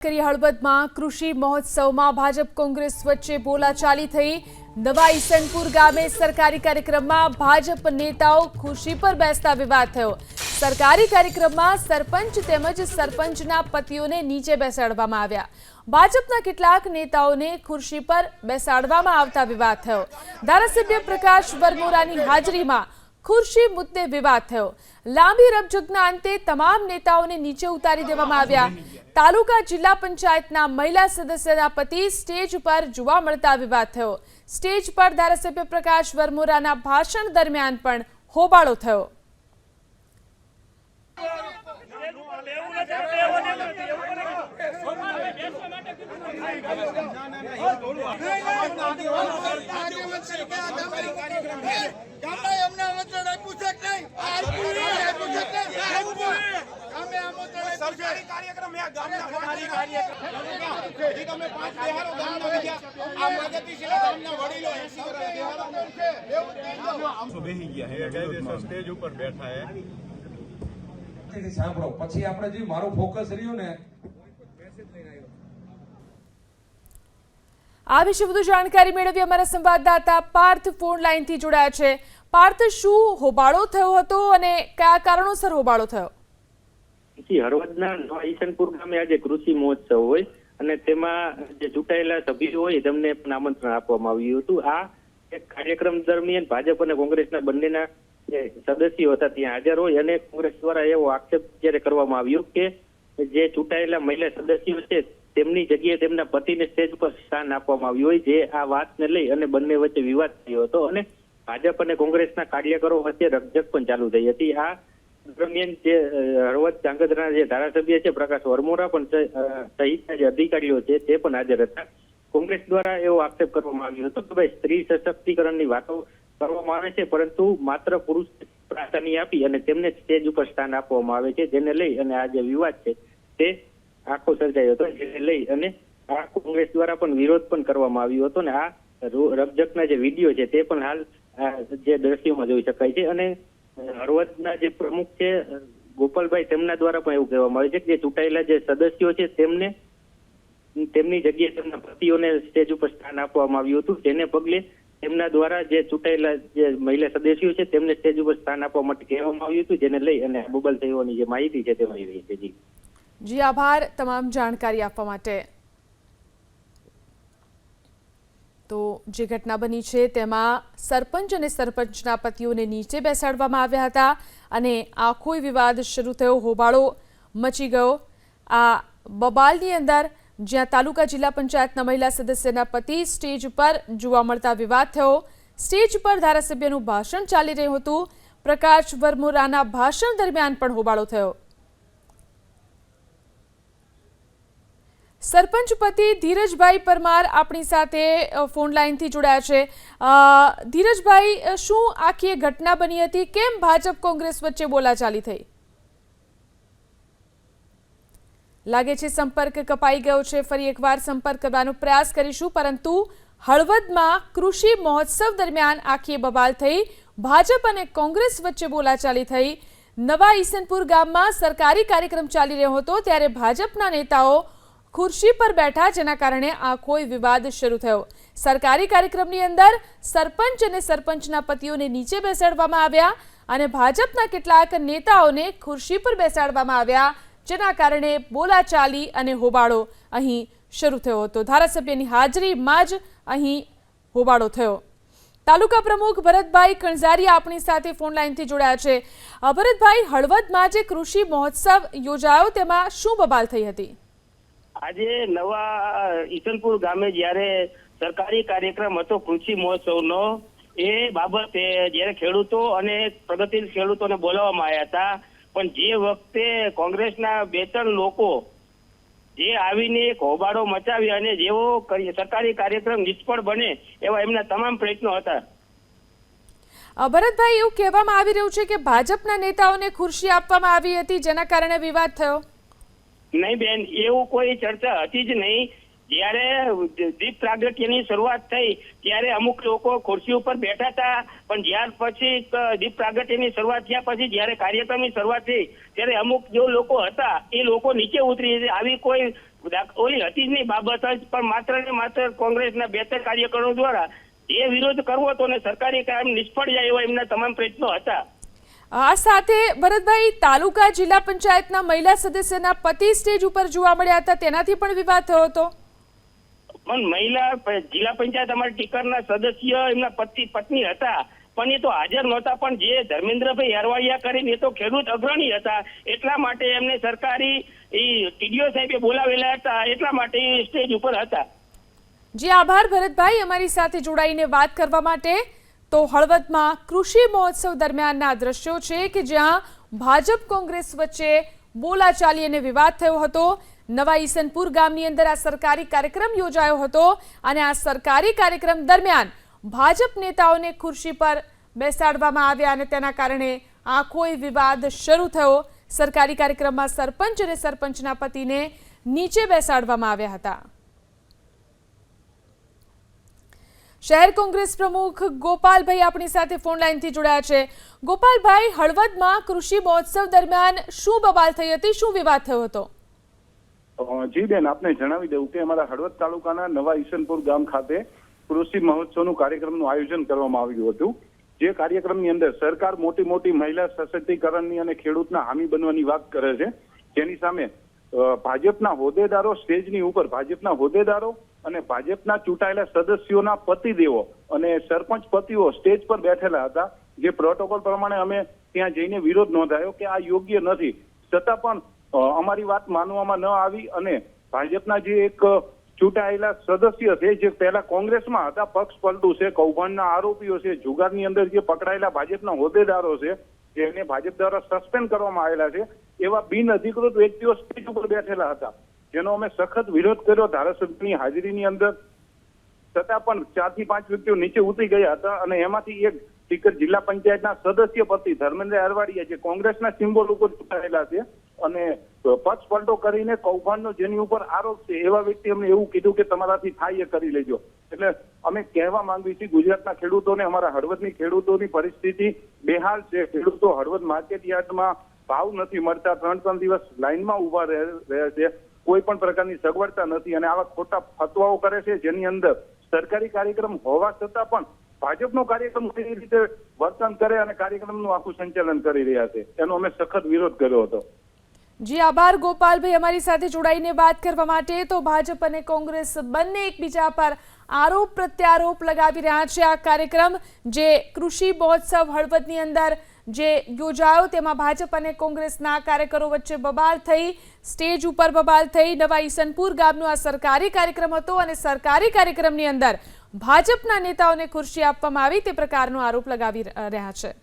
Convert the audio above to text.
હળવદમાં કૃષિ મહોત્સવમાં ભાજપ કોંગ્રેસ વચ્ચે બોલાચાલી થઈ। નવા ઈસનપુર ગામે સરકારી કાર્યક્રમમાં ભાજપ નેતાઓ ખુરશી પર બેસતા વિવાદ થયો। સરકારી કાર્યક્રમમાં સરપંચ તેમજ સરપંચના પતિઓને નીચે બેસાડવામાં આવ્યા। ભાજપના કેટલાક નેતાઓને ખુરશી પર બેસાડવામાં આવતા વિવાદ થયો। ધારાસભ્ય પ્રકાશ વરમોરાની હાજરીમાં ખુરશી મુદ્દે વિવાદ થયો। લાંબી રકઝકના અંતે તમામ નેતાઓને નીચે ઉતારી દેવામાં આવ્યા। તાલુકા જિલ્લા પંચાયતના મહિલા સદસ્યના પતિ સ્ટેજ પર જોવા મળતા વિવાદ થયો। સ્ટેજ પર ધારાસભ્ય પ્રકાશ વરમોરાના ભાષણ દરમિયાન પણ હોબાળો થયો। सरकारी कार्यक्रम है गामना सरकारी कार्यक्रम તમે પાંચ બિહારો ગામના વિદ્યા આ પ્રગતિશીલ ગામના વડીલો 80 બિહારો છે બેહી ગયા હે કાયદેસર સ્ટેજ ઉપર બેઠા હે સાંભળો પછી આપણે જે મારો ફોકસ રહ્યો ને આ વિશે વધુ જાણકારી મેળવી અમારા સંવાદદાતા પાર્થ ફોન લાઈનથી જોડાયા છે। પાર્થ, શું હોબાળો થયો હતો અને કયા કારણોસર હોબાળો થયો? હળવદના નવા ઈસનપુર ગામે આજે કૃષિ મહોત્સવ હોય અને તેમાં જે ચૂંટાયેલા સભ્યો હોય તેમને પણ આમંત્રણ આપવામાં આવ્યું હતું। આ એક કાર્યક્રમ દરમિયાન ભાજપ અને કોંગ્રેસના બંનેના જે સદસ્યો હતા ત્યાં હાજર હોય અને કોંગ્રેસ દ્વારા એવો આક્ષેપ જ્યારે કરવામાં આવ્યો કે જે ચૂંટાયેલા મહિલા સદસ્યો છે તેમની જગ્યાએ તેમના પતિને સ્ટેજ પર સ્થાન આપવામાં આવ્યું હોય, જે આ વાતને લઈ અને બંને વચ્ચે વિવાદ થયો હતો અને ભાજપ અને કોંગ્રેસના કાર્યકરો વચ્ચે રકઝક પણ ચાલુ થઈ હતી। આ દરમિયાન જે હળવદ ધાંગધ્રાના જે ધારાસભ્ય છે પ્રકાશ વરમોરા પણ સહિતના જે અધિકારીઓ છે તે પણ હાજર હતા। કોંગ્રેસ દ્વારા એવો આક્ષેપ કરવામાં આવ્યો હતો કે ભાઈ સ્ત્રી સશક્તિકરણની વાતો કરવામાં આવે છે પરંતુ માત્ર પુરુષ પ્રાધાન્ય આપી અને તેમને સ્ટેજ ઉપર સ્થાન આપવામાં આવે છે, જેને લઈ અને આ જે વિવાદ છે તે આખો સર્જાયો હતો, જેને લઈ અને આ કોંગ્રેસ દ્વારા પણ વિરોધ પણ કરવામાં આવ્યો હતો અને આ રકઝકના જે વિડીયો છે તે પણ હાલ જે દ્રશ્યોમાં જોઈ શકાય છે। અને હળવદના જે પ્રમુખ છે ગોપાલભાઈ તેમના દ્વારા પણ એવું કહેવામાં આવે છે કે જે ચૂંટાયેલા જે સદસ્યો છે તેમને તેમની જગ્યાએ તેમના પતિઓને સ્ટેજ ઉપર સ્થાન આપવામાં આવ્યું હતું, જેને પગલે તેમના દ્વારા જે ચૂંટાયેલા જે મહિલા સદસ્યો છે તેમને સ્ટેજ ઉપર સ્થાન આપવા માટે કહેવામાં આવ્યું હતું, જેને લઈ અને બબલ થવાની જે માહિતી છે તે મળી રહી છે। જી આભાર તમામ જાણકારી આપવા માટે। તો જે ઘટના બની છે તેમાં સરપંચ અને સરપંચના પતિઓને નીચે બેસાડવામાં આવ્યા હતા અને આખો વિવાદ શરૂ થયો, હોબાળો મચી ગયો। આ બબાલની અંદર જ્યાં તાલુકા જિલ્લા પંચાયતના મહિલા સદસ્યના પતિ સ્ટેજ પર જોવા મળતા વિવાદ થયો। સ્ટેજ પર ધારાસભ્યનું ભાષણ ચાલી રહ્યું હતું। પ્રકાશ વરમોરાના ભાષણ દરમિયાન પણ હોબાળો થયો। સરપંચ પતિ ધીરજભાઈ પરમાર આપણી સાથે ફોન લાઈનથી જોડાયા છે। ધીરજભાઈ, શું આખી ઘટના બની હતી? કેમ ભાજપ કોંગ્રેસ વચ્ચે બોલાચાલી થઈ? લાગે છે સંપર્ક કપાઈ ગયો છે, ફરી એકવાર સંપર્ક કરવાનો પ્રયાસ કરીશું, પરંતુ હળવદમાં કૃષિ મહોત્સવ દરમિયાન આખી બબાલ થઈ। ભાજપ અને કોંગ્રેસ વચ્ચે બોલાચાલી થઈ। નવા ઈસનપુર ગામમાં સરકારી કાર્યક્રમ ચાલી રહ્યો હતો ત્યારે ભાજપના નેતાઓ ખુરશી પર બેઠા, જેના કારણે આખો વિવાદ શરૂ થયો। સરકારી કાર્યક્રમની અંદર સરપંચ અને સરપંચના પતિઓને નીચે બેસાડવામાં આવ્યા અને ભાજપના કેટલાક નેતાઓને ખુરશી પર બેસાડવામાં આવ્યા, જેના કારણે બોલાચાલી અને હોબાળો અહીં શરૂ થયો હતો। ધારાસભ્યની હાજરીમાં જ અહીં હોબાળો થયો। તાલુકા પ્રમુખ ભરતભાઈ કણઝારિયા આપણી સાથે ફોન લાઈનથી જોડાયા છે। ભરતભાઈ, હળવદમાં જે કૃષિ મહોત્સવ યોજાયો તેમાં શું બબાલ થઈ હતી? આજે નવા ઈસનપુર ગામે જ્યારે સરકારી કાર્યક્રમ હતો કૃષિ મહોત્સવનો, એ બાબતે જ્યારે ખેડૂતો અને પ્રગતિશીલ ખેડૂતોને બોલાવવામાં આવ્યા હતા, પણ જે વખતે કોંગ્રેસના 2-3 લોકો જે આવીને એક હોબાળો મચાવી અને જેવો સરકારી કાર્યક્રમ નિષ્ફળ બને એવા એમના તમામ પ્રયત્નો હતા। ભરતભાઈ, એવું કહેવામાં આવી રહ્યું છે કે ભાજપના નેતાઓને ખુરશી આપવામાં આવી હતી, જેના કારણે વિવાદ થયો? નહીં બેન, એવું કોઈ ચર્ચા હતી જ નહીં। જ્યારે દીપ પ્રાગટ્યની શરૂઆત થઈ ત્યારે અમુક લોકો ખુરશી ઉપર બેઠા હતા, પણ જ્યાર પછી દીપ પ્રાગટ્યની શરૂઆત થયા પછી જ્યારે કાર્યક્રમની શરૂઆત થઈ ત્યારે અમુક જો લોકો હતા એ લોકો નીચે ઉતરી આવી કોઈ ઓલી હતી જ નહીં બાબત જ, પણ માત્ર ને માત્ર કોંગ્રેસના 2-3 કાર્યકરો દ્વારા એ વિરોધ કરવો હતો અને સરકારી કામ નિષ્ફળ જાય એવા એમના તમામ પ્રયત્નો હતા. આ સાથે ભરતભાઈ, તાલુકા જિલ્લા પંચાયતના મહિલા સદસ્યના પતિ સ્ટેજ ઉપર જોવા મળ્યા હતા, તેનાથી પણ વિવાદ થયો હતો. પણ મહિલા જિલ્લા પંચાયત અમારા ટીકરના સદસ્ય એમના પત્ની હતા, પણ એ તો હાજર નહોતા. પણ જે ધર્મેન્દ્રભાઈ હેરવાડિયા કરીને એ તો ખેડૂત અગ્રણી હતા, એટલા માટે એમને સરકારી ટીડીઓ સાહેબે બોલાવેલા હતા, એટલા માટે એ સ્ટેજ ઉપર હતા. જી આભાર ભરતભાઈ, અમારી સાથે જોડાઈને વાત કરવા માટે. તો હળવદમાં કૃષિ મહોત્સવ દરમિયાનના દ્રશ્યો છે કે જ્યાં ભાજપ કોંગ્રેસ વચ્ચે બોલાચાલી અને વિવાદ થયો હતો. નવા ઈસનપુર ગામની અંદર આ સરકારી કાર્યક્રમ યોજાયો હતો અને આ સરકારી કાર્યક્રમ દરમિયાન ભાજપ નેતાઓને ખુરશી પર બેસાડવામાં આવ્યા અને તેના કારણે આખો વિવાદ શરૂ થયો. સરકારી કાર્યક્રમમાં સરપંચ અને સરપંચના પતિને નીચે બેસાડવામાં આવ્યા હતા. શહેર કોંગ્રેસ પ્રમુખ ગોપાલભાઈ આપણી સાથે ફોન લાઈનથી જોડાયા છે. ગોપાલભાઈ, હળવદમાં કૃષિ મહોત્સવ દરમિયાન શું બબાલ થઈ હતી, શું વિવાદ થયો હતો? જી બેન, આપને જણાવી દઉં કે અમારા હળવદ તાલુકાના નવા ઈસનપુર ગામ ખાતે કૃષિ મહોત્સવનું કાર્યક્રમનું આયોજન કરવામાં આવ્યું હતું. જે કાર્યક્રમની અંદર સરકાર મોટી મોટી મહિલા સશક્તિકરણની અને ખેડૂતના હામી બનવાની વાત કરે છે, જેની સામે ભાજપના હોદ્દેદારો સ્ટેજની ઉપર ભાજપના હોદ્દેદારો અને ભાજપના ચૂંટાયેલા સદસ્યોના પતિદેવો અને સરપંચ પતિઓ સ્ટેજ પર બેઠેલા હતા. જે પ્રોટોકોલ પ્રમાણે અમે ત્યાં જઈને વિરોધ નોંધાયો કે આ યોગ્ય નથી, છતાં પણ અમારી વાત માનવામાં ન આવી અને ભાજપના જે એક ચૂંટાયેલા સદસ્ય છે, જે પહેલા કોંગ્રેસમાં હતા, પક્ષ પલટું છે, કૌભાંડના આરોપીઓ છે, જુગારની અંદર જે પકડાયેલા ભાજપના હોદ્દેદારો છે, જેને ભાજપ દ્વારા સસ્પેન્ડ કરવામાં આવેલા છે, એવા બિન અધિકૃત વ્યક્તિઓ સ્ટેજ ઉપર બેઠેલા હતા, જેનો અમે સખત વિરોધ કર્યો ધારાસભ્યની હાજરીની અંદર. છતાં પણ 4 થી 5 વ્યક્તિઓ નીચે ઉતરી ગયા હતા અને એમાંથી એક ટીકર જિલ્લા પંચાયતના સદસ્ય પતિ ધર્મેન્દ્ર હેરવાડિયા, જે કોંગ્રેસના સિમ્બોલ ઉપર ચૂંટાયેલા છે અને પક્ષ પલટો કરીને કૌભાંડનો જેની ઉપર આરોપ છે, એવા વ્યક્તિ અમને એવું કીધું કે તમારાથી થાય એ કરી લેજો. એટલે અમે કહેવા માંગીએ છીએ ગુજરાતના ખેડૂતોને, અમારા હળવદની ખેડૂતોની પરિસ્થિતિ બેહાલ છે. ખેડૂતો હળવદ માર્કેટ યાર્ડમાં ભાવ નથી મળતા, 3-3 દિવસ લાઈનમાં ઉભા રહ્યા છે, કોઈ પણ પ્રકારની સગવડતા નથી અને આવા ખોટા ફતવાઓ કરે છે, જેની અંદર સરકારી કાર્યક્રમ હોવા છતાં પણ ભાજપનો કાર્યક્રમ કેવી રીતે વર્તન કરે અને કાર્યક્રમનું આખું સંચાલન કરી રહ્યા છે, એનો અમે સખત વિરોધ કર્યો હતો. જી આભાર ગોપાલભાઈ, અમારી સાથે જોડાઈને વાત કરવા માટે. તો ભાજપ અને કોંગ્રેસ બંને એકબીજા પર આરોપ પ્રત્યારોપ લગાવી રહ્યા છે. આ કાર્યક્રમ જે કૃષિ મહોત્સવ હળવદની અંદર જે યોજાયો તેમાં ભાજપ અને કોંગ્રેસના કાર્યકરો વચ્ચે બબાલ થઈ, સ્ટેજ ઉપર બબાલ થઈ. નવા ઈસનપુર ગામનો આ સરકારી કાર્યક્રમ હતો અને સરકારી કાર્યક્રમની અંદર ભાજપના નેતાઓને ખુરશી આપવામાં આવી તે પ્રકારનો આરોપ લગાવી રહ્યા છે.